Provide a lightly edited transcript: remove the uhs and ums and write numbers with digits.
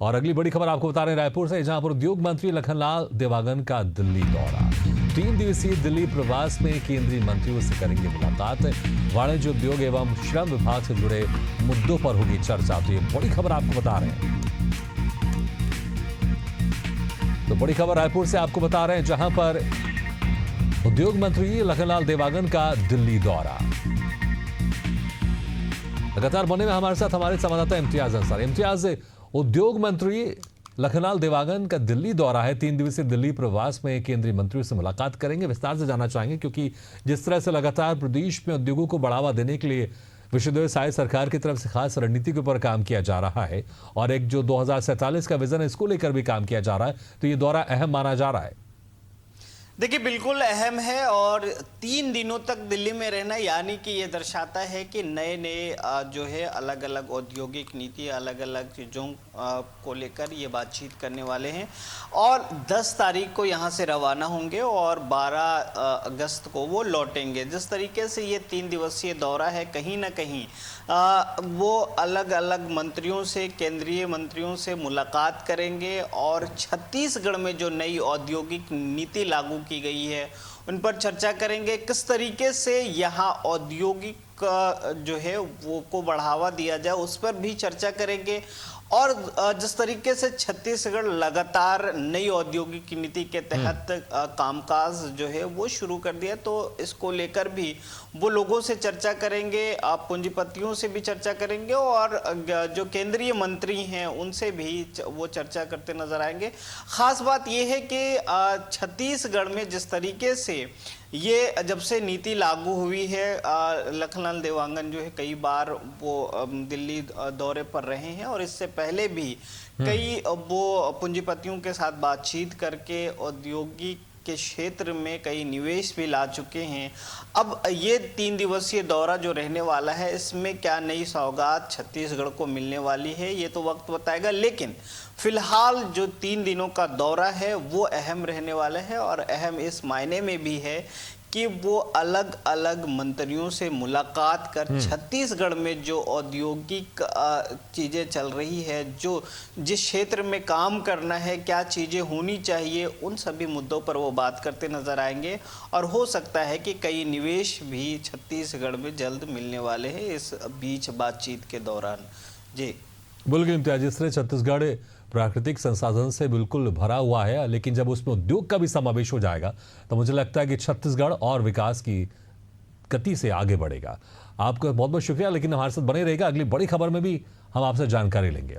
और अगली बड़ी खबर आपको बता रहे हैं रायपुर से, जहां पर उद्योग मंत्री लखनलाल देवांगन का दिल्ली दौरा। 3 दिवसीय दिल्ली प्रवास में केंद्रीय मंत्रियों से करेंगे मुलाकात। वाणिज्य, उद्योग एवं श्रम विभाग से जुड़े मुद्दों पर होगी चर्चा। तो ये बड़ी खबर आपको बता रहे हैं। तो बड़ी खबर रायपुर से आपको बता रहे हैं, जहां पर उद्योग मंत्री लखनलाल देवांगन का दिल्ली दौरा। लगातार बने में हमारे साथ हमारे संवाददाता इम्तियाज अंसार। इम्तियाज, उद्योग मंत्री लखनलाल देवांगन का दिल्ली दौरा है। 3 दिवसीय दिल्ली प्रवास में केंद्रीय मंत्रियों से मुलाकात करेंगे। विस्तार से जानना चाहेंगे, क्योंकि जिस तरह से लगातार प्रदेश में उद्योगों को बढ़ावा देने के लिए विश्वविद्यालय सहायक सरकार की तरफ से खास रणनीति के ऊपर काम किया जा रहा है और एक जो 2047 का विजन है, इसको लेकर भी काम किया जा रहा है, तो ये दौरा अहम माना जा रहा है। देखिए, बिल्कुल अहम है और 3 दिनों तक दिल्ली में रहना यानी कि ये दर्शाता है कि नए नए जो है अलग अलग औद्योगिक नीति, अलग अलग चीज़ों को लेकर ये बातचीत करने वाले हैं और 10 तारीख को यहाँ से रवाना होंगे और 12 अगस्त को वो लौटेंगे। जिस तरीके से ये 3 दिवसीय दौरा है, कहीं ना कहीं वो अलग अलग मंत्रियों से, केंद्रीय मंत्रियों से मुलाकात करेंगे और छत्तीसगढ़ में जो नई औद्योगिक नीति लागू की गई है उन पर चर्चा करेंगे। किस तरीके से यहाँ औद्योगिक जो है वो को बढ़ावा दिया जाए उस पर भी चर्चा करेंगे और जिस तरीके से छत्तीसगढ़ लगातार नई औद्योगिक नीति के तहत कामकाज जो है वो शुरू कर दिया, तो इसको लेकर भी वो लोगों से चर्चा करेंगे, पूंजीपतियों से भी चर्चा करेंगे और जो केंद्रीय मंत्री हैं उनसे भी वो चर्चा करते नजर आएंगे। खास बात यह है कि छत्तीसगढ़ में जिस तरीके से ये जब से नीति लागू हुई है, लखनलाल देवांगन जो है कई बार वो दिल्ली दौरे पर रहे हैं और इससे पहले भी कई वो पूंजीपतियों के साथ बातचीत करके औद्योगिक के क्षेत्र में कई निवेश भी ला चुके हैं। अब ये 3 दिवसीय दौरा जो रहने वाला है, इसमें क्या नई सौगात छत्तीसगढ़ को मिलने वाली है ये तो वक्त बताएगा, लेकिन फिलहाल जो 3 दिनों का दौरा है वो अहम रहने वाला है और अहम इस मायने में भी है कि वो अलग अलग मंत्रियों से मुलाकात कर छत्तीसगढ़ में जो औद्योगिक चीज़ें चल रही है, जो जिस क्षेत्र में काम करना है, क्या चीज़ें होनी चाहिए, उन सभी मुद्दों पर वो बात करते नजर आएंगे और हो सकता है कि कई निवेश भी छत्तीसगढ़ में जल्द मिलने वाले हैं इस बीच बातचीत के दौरान। जी बिल्कुल इम्तियाज, जिस तरह छत्तीसगढ़ प्राकृतिक संसाधन से बिल्कुल भरा हुआ है, लेकिन जब उसमें उद्योग का भी समावेश हो जाएगा तो मुझे लगता है कि छत्तीसगढ़ और विकास की गति से आगे बढ़ेगा। आपका बहुत बहुत शुक्रिया, लेकिन हमारे साथ बने रहेगा। अगली बड़ी खबर में भी हम आपसे जानकारी लेंगे।